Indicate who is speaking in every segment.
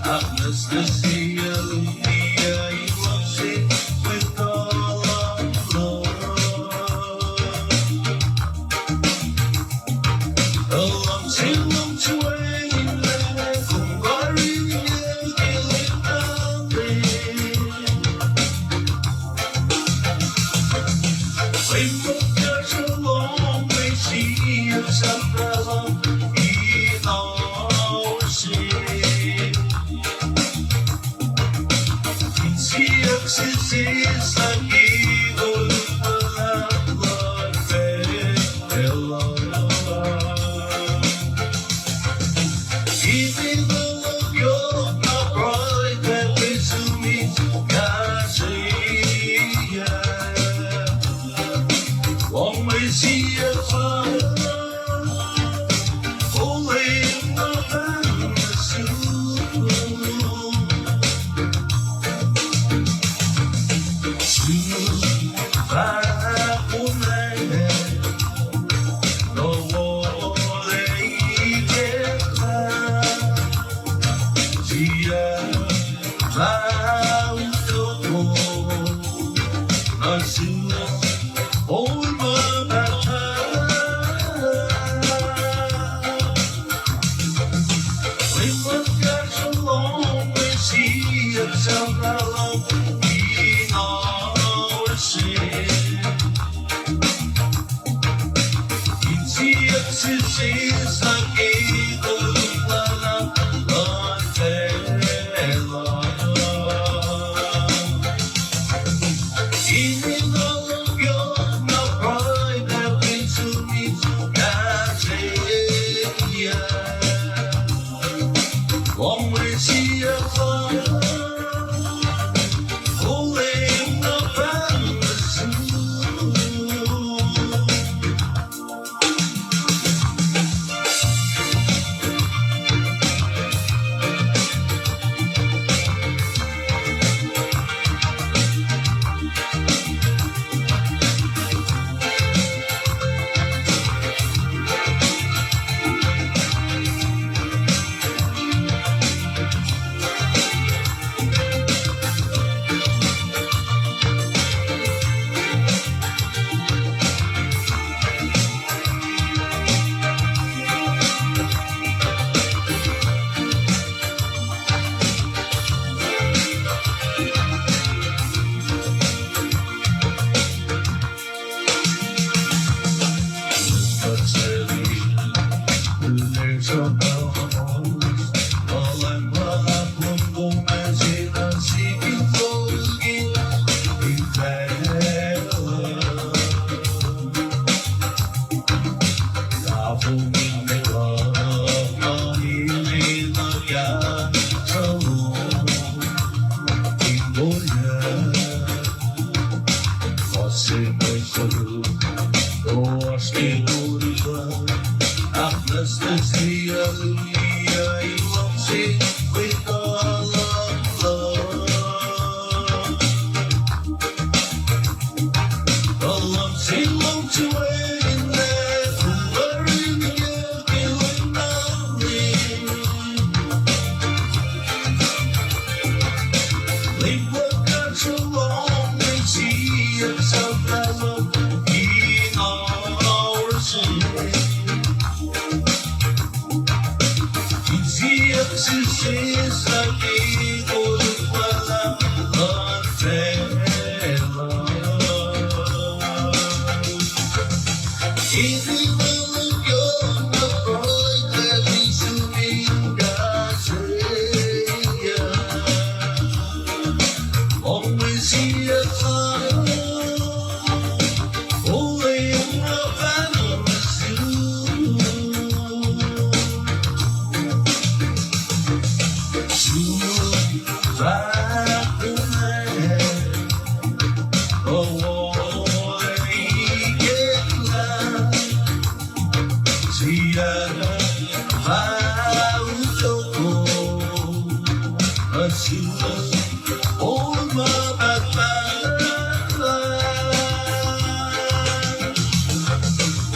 Speaker 1: Anastasia, Lucia, you won't sit with all of love. Long to wait, không có riêng như kêu tao về. Vậy một giờ cho lòng mấy gì ở sắp ra lòng ý nó sẽ. Existe aqui do even though you're not right, that way to me, won't we see a fire? Only my band's One way see a fire, holding the promise. Anastasia, Lucia, you won't sit with all of love. Long to wait in there, worrying you, feeling lonely. Leave work out so long, they see yourself as a in our city. Existe aqui todo para a tela. Even though you're not right, that means to me, always see a fire, only in the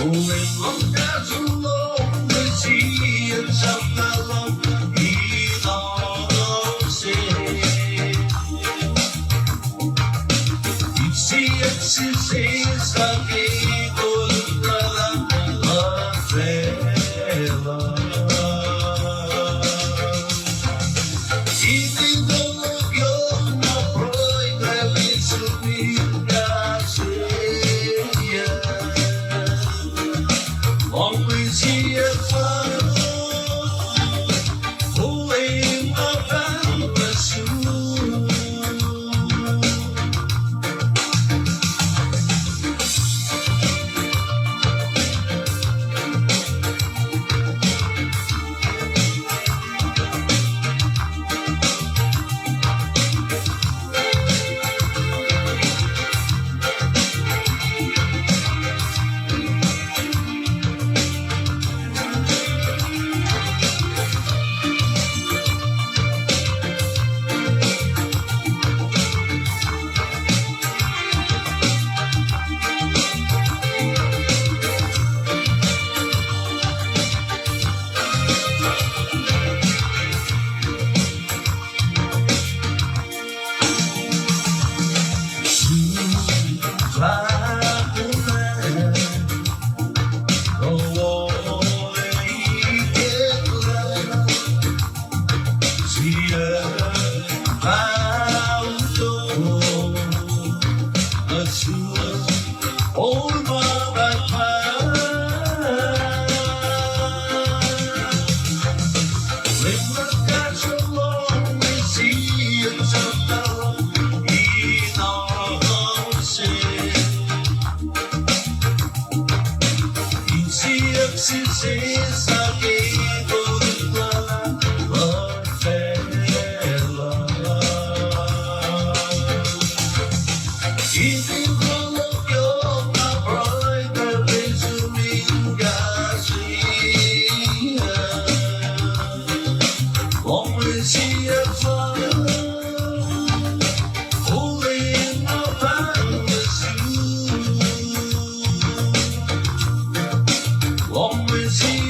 Speaker 1: Only one does alone, we see it's up alone. CFO, pulling up and pursue.
Speaker 2: Long as he